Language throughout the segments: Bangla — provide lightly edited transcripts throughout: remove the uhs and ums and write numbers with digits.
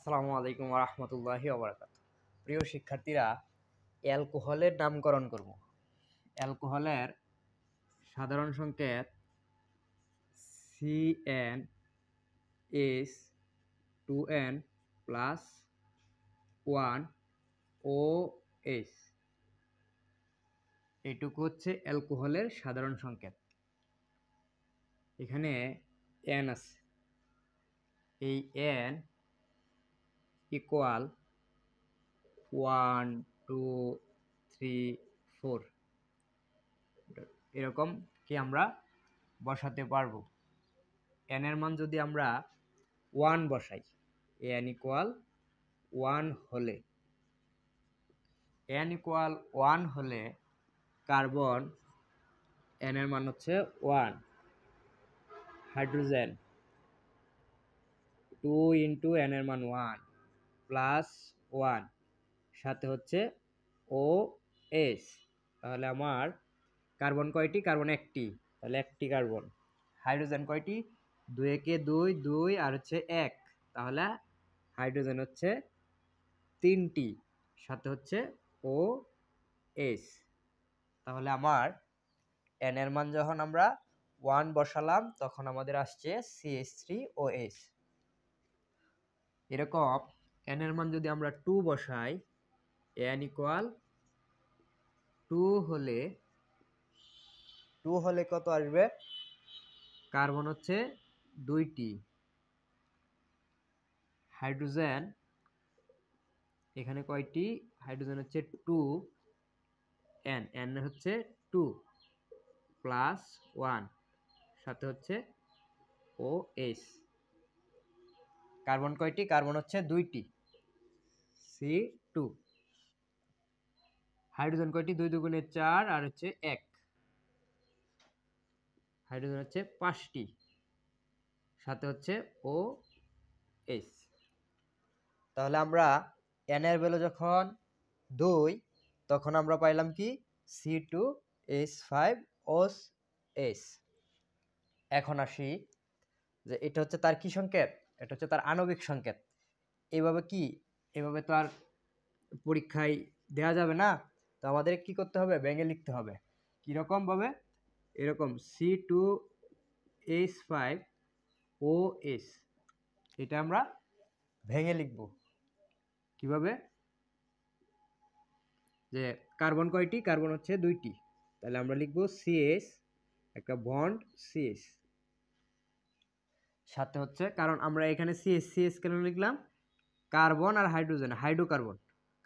আসসালামু আলাইকুম ওয়া রাহমাতুল্লাহি ওয়া বারাকাতুহু। প্রিয় শিক্ষার্থীরা, অ্যালকোহলের নামকরণ করব। অ্যালকোহলের সাধারণ সংকেত CN, H2N+1OH। এটুকু হচ্ছে অ্যালকোহলের সাধারণ সংকেত। এখানে N আছে, এই N ইকুয়াল 1 2 3 4 এরকম কি আমরা বসাতে পারবো। n এর মান যদি আমরা 1 বসাই, n ইকুয়াল 1 হলে কার্বন n এর মান হচ্ছে 1, হাইড্রোজেন 2 ইন্টু n এর মান 1 প্লাস 1, সাথে হচ্ছে OH। তাহলে আমার কার্বন কয়টি? কার্বন একটি, তাহলে একটি কার্বন। হাইড্রোজেন কয়টি? 2 একে 2 2 আর হচ্ছে 1, তাহলে হাইড্রোজেন হচ্ছে 3টি, সাথে হচ্ছে OH। তাহলে আমার n এর মান যখন আমরা 1 বসালাম তখন আমাদের আসছে CH3OH। এরকম n এর মান যদি আমরা 2 বসাই, n ইকুয়াল 2 হলে কত আসবে? কার্বন হচ্ছে 2টি, হাইড্রোজেন এখানে কয়টি? হাইড্রোজেন হচ্ছে 2, n হচ্ছে 2 প্লাস 1, সাথে হচ্ছে OH। কার্বন কয়টি? কার্বন হচ্ছে 2টি, C2। হাইড্রোজেন কয়টি? 2 দুগুণে 4 আর হচ্ছে 1, হাইড্রোজেন হচ্ছে 5টি, সাথে হচ্ছে OH। তাহলে আমরা n এর ভ্যালু যখন 2, তখন আমরা পাইলাম কি? C2H5OH। এখন আসি যে এটা হচ্ছে তার কি সংকেত? এটা হচ্ছে তার আণবিক সংকেত। এভাবে তো আর পরীক্ষায় দেওয়া যাবে না, তো আমাদের কি করতে হবে? ভেঙে লিখতে হবে। কিরকম ভাবে? এরকম C2H5OH, এটা আমরা ভেঙে লিখব। কিভাবে? যে কার্বন কয়টি? কার্বন হচ্ছে 2টি, তাহলে আমরা লিখব CH, একটা বন্ড CH, সাথে হচ্ছে, কারণ আমরা এখানে CH কেন লিখলাম? কার্বন আর হাইড্রোজেন,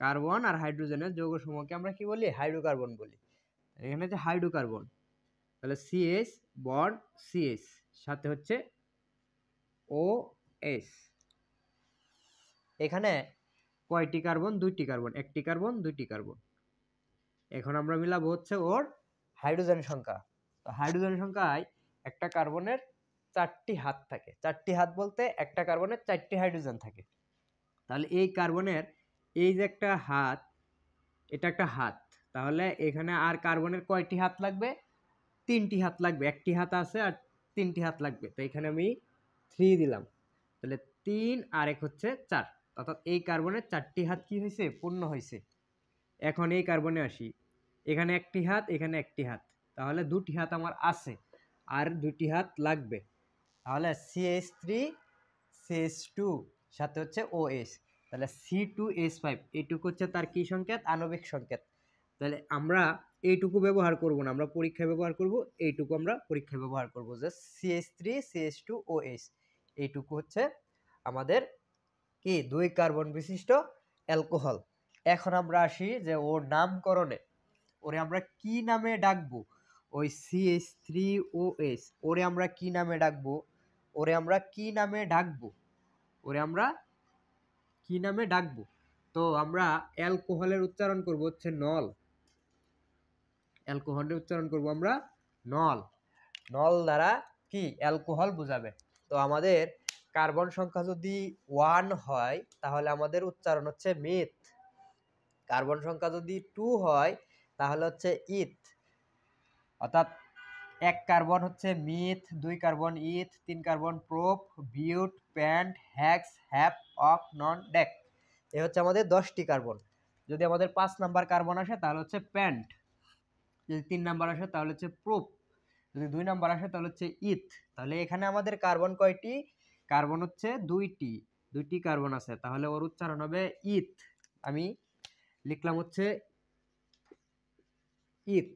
কার্বন আর হাইড্রোজেনের যৌগ সমূহকে আমরা কি বলি? হাইড্রোকার্বন বলি। এখানে যে হাইড্রোকার্বন, তাহলে CH বন্ড CH, সাথে হচ্ছে OH। এখানে কয়টি কার্বন? 2টি কার্বন, একটি কার্বন 2টি কার্বন। এখন আমরা মিলাবো হচ্ছে ওর হাইড্রোজেন সংখ্যা। তো হাইড্রোজেন সংখ্যায় একটা কার্বনের 4টি হাত থাকে। 4টি হাত বলতে একটা কার্বনের 4টি হাইড্রোজেন থাকে। তাহলে এই কার্বনের এই যে একটা হাত, এটা একটা হাত, তাহলে এখানে আর কার্বনের কয়টি হাত লাগবে? 3টি হাত লাগবে। একটি হাত আছে আর 3টি হাত লাগবে, তো এখানে আমি 3 দিলাম। তাহলে 3 আর 1 হচ্ছে 4, অর্থাৎ এই কার্বনের 4টি হাত কি হয়েছে? পূর্ণ হয়েছে। এখন এই কার্বনে আসি, এখানে একটি হাত, এখানে একটি হাত, তাহলে 2টি হাত আমার আছে, আর 2টি হাত লাগবে। তাহলে CH3 CH2, সাথে হচ্ছে OH, তাহলে C2H5, এইটুকু হচ্ছে তার কি সংকেত? আণবিক সংকেত। তাহলে আমরা এইটুকু ব্যবহার করব না, আমরা পরীক্ষায় ব্যবহার করব। এইটুকু আমরা পরীক্ষায় ব্যবহার করব যে CH3 CH2OH, এইটুকু হচ্ছে আমাদের কি? 2 কার্বন বিশিষ্ট অ্যালকোহল। এখন আমরা আসি যে ওর নামকরণে, ওরে আমরা কি নামে ডাকবো? ওই CH3OH, ওরে আমরা কি নামে ডাকবো? তো আমরা অ্যালকোহলের উচ্চারণ করব হচ্ছে নল। অ্যালকোহলের উচ্চারণ করব আমরা নল। নল দ্বারা কি? অ্যালকোহল বোঝাবে। তো আমাদের কার্বন সংখ্যা যদি 1 হয়, তাহলে আমাদের উচ্চারণ হচ্ছে মিথ। কার্বন সংখ্যা যদি 2 হয়, তাহলে হচ্ছে ইথ। অর্থাৎ 1 কার্বন হচ্ছে meth, 2 carbon eth, 3 carbon prop, but, pent, hex, hept, অফ, নন, ডেক। এ হচ্ছে আমাদের 10টি কার্বন। যদি আমাদের 5 নাম্বার কার্বন আসে তাহলে হচ্ছে প্যান্ট, যদি 3 নাম্বার আসে তাহলে হচ্ছে প্রুফ, যদি 2 নাম্বার আসে তাহলে হচ্ছে ইথ। তাহলে এখানে আমাদের কার্বন কয়টি? কার্বন হচ্ছে 2টি কার্বন আছে, তাহলে ওর উচ্চারণ হবে ইথ। আমি লিখলাম হচ্ছে ইথ।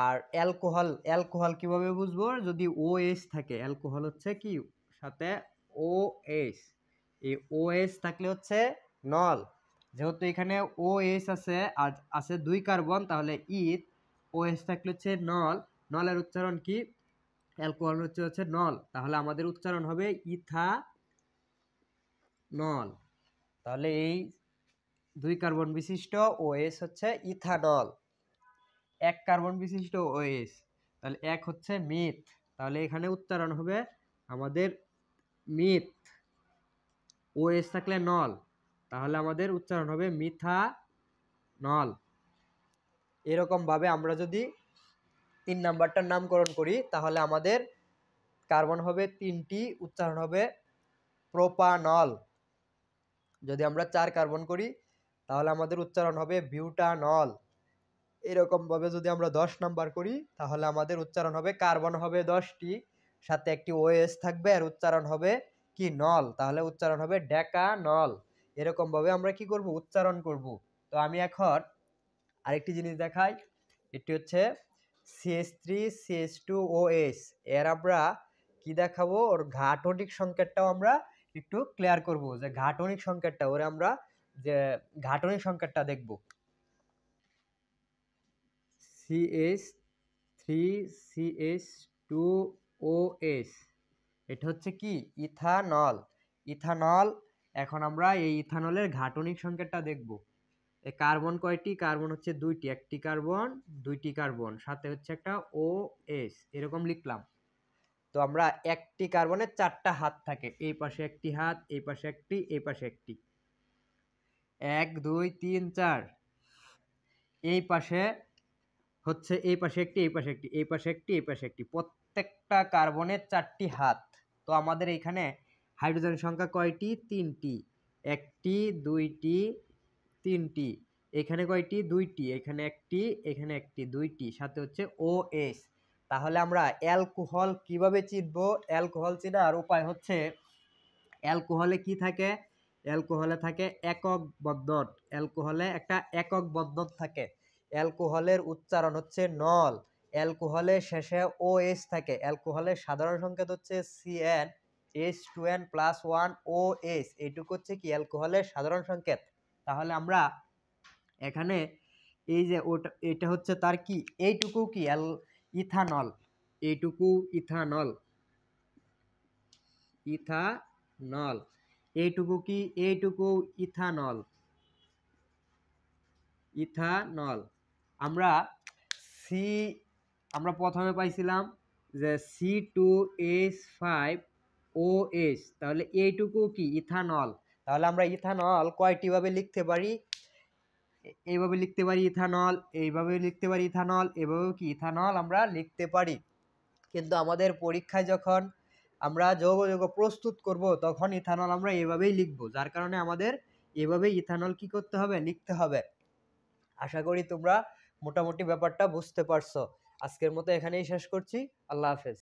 আর অ্যালকোহল, অ্যালকোহল কিভাবে বুঝবো? যদি OH থাকে, অ্যালকোহল হচ্ছে কি সাথে OH, এই OH থাকলে হচ্ছে নল। যেহেতু এখানে OH আছে আর আছে 2 কার্বন, তাহলে ইথ। OH থাকলে হচ্ছে নল, নলের উচ্চারণ কি? অ্যালকোহল হচ্ছে নল, তাহলে আমাদের উচ্চারণ হবে ইথানল। তাহলে এই 2 কার্বন বিশিষ্ট OH হচ্ছে ইথানল। 1 কার্বন বিশিষ্ট OH, তাহলে 1 হচ্ছে মিথ, তাহলে এখানে উচ্চারণ হবে আমাদের মিথ। OH থাকলে নল, তাহলে আমাদের উচ্চারণ হবে মিথানল। এরকম ভাবে আমরা যদি 3 নাম্বারটার নামকরণ করি তাহলে আমাদের কার্বন হবে 3টি, উচ্চারণ হবে প্রোপানল। যদি আমরা 4 কার্বন করি তাহলে আমাদের উচ্চারণ হবে বিউটানল। এরকম ভাবে যদি আমরা 10 নাম্বার করি তাহলে আমাদের উচ্চারণ হবে, কার্বন হবে 10টি, সাথে একটি OH থাকবে আর উচ্চারণ হবে কি? নল, তাহলে উচ্চারণ হবে ডেকানল। এরকম ভাবে আমরা কি করব? উচ্চারণ করব। তো আমি এখন আরেকটি জিনিস দেখাই, এটি হচ্ছে CH3CH2OH। এর আমরা কি দেখাবো? ওর ঘাটনিক সংকেতটাও আমরা একটু ক্লিয়ার করব, যে ঘাটনিক সংকেতটা ওরে আমরা যে ঘাটনিক সংকেতটা দেখব। CH3CH2OH, এটা হচ্ছে কি? ইথানল। ইথানল। এখন আমরা এই ইথানলের ঘাটনিক সংকেতটা দেখব। এই কার্বন কয়টি? কার্বন হচ্ছে 2টি, একটি কার্বন, 2টি কার্বন, সাথে হচ্ছে একটা OH, এরকম লিখলাম। তো আমরা একটি কার্বনের 4টা হাত থাকে, এই পাশে একটি হাত, এই পাশে একটি, এই পাশে একটি, 1 2 3 4। এই পাশে হচ্ছে, এই পাশে একটি, এই পাশে একটি, এই পাশে একটি, এই পাশে একটি, প্রত্যেকটা কার্বনের 4টি হাত। তো আমাদের এখানে হাইড্রোজেন সংখ্যা কয়টি? 3টি, একটি, 2টি, 3টি। এখানে কয়টি? 2টি, এখানে একটি, এখানে একটি, 2টি, সাথে হচ্ছে OH। তাহলে আমরা অ্যালকোহল কিভাবে চিনবো? অ্যালকোহল চেনার উপায় হচ্ছে, অ্যালকোহলে কি থাকে? অ্যালকোহলে থাকে একক বন্ধন। অ্যালকোহলে একটা একক বন্ধন থাকে। অ্যালকোহলের উচ্চারণ হচ্ছে নল। অ্যালকোহলে শেষে OH থাকে। অ্যালকোহলের সাধারণ সংকেত হচ্ছে CnH2n+1OH। এইটুকু হচ্ছে কি অ্যালকোহলের সাধারণ সংকেত। তাহলে আমরা এখানে এই যে ওটা, এটা হচ্ছে তার কি? এইটুকু কি? ইথানল। এইটুকু ইথানল। ইথানল। এইটুকু কি? এইটুকু ইথানল। ইথানল। আমরা সি, আমরা প্রথমে পাইছিলাম যে C2H5OH, তাহলে এইটুকু কি? ইথানল। তাহলে আমরা ইথানল কয়টি ভাবে লিখতে পারি? এইভাবে লিখতে পারি ইথানল, এইভাবে লিখতে পারি ইথানল, এভাবেও কি ইথানল আমরা লিখতে পারি। কিন্তু আমাদের পরীক্ষায় যখন আমরা যৌগ প্রস্তুত করব তখন ইথানল আমরা এভাবেই লিখব, যার কারণে আমাদের এভাবেই ইথানল কি করতে হবে? লিখতে হবে। আশা করি তোমরা মোটামুটি ব্যাপারটা বুঝতে পারছো। আজকের মতো এখানেই শেষ করছি। আল্লাহ হাফেজ।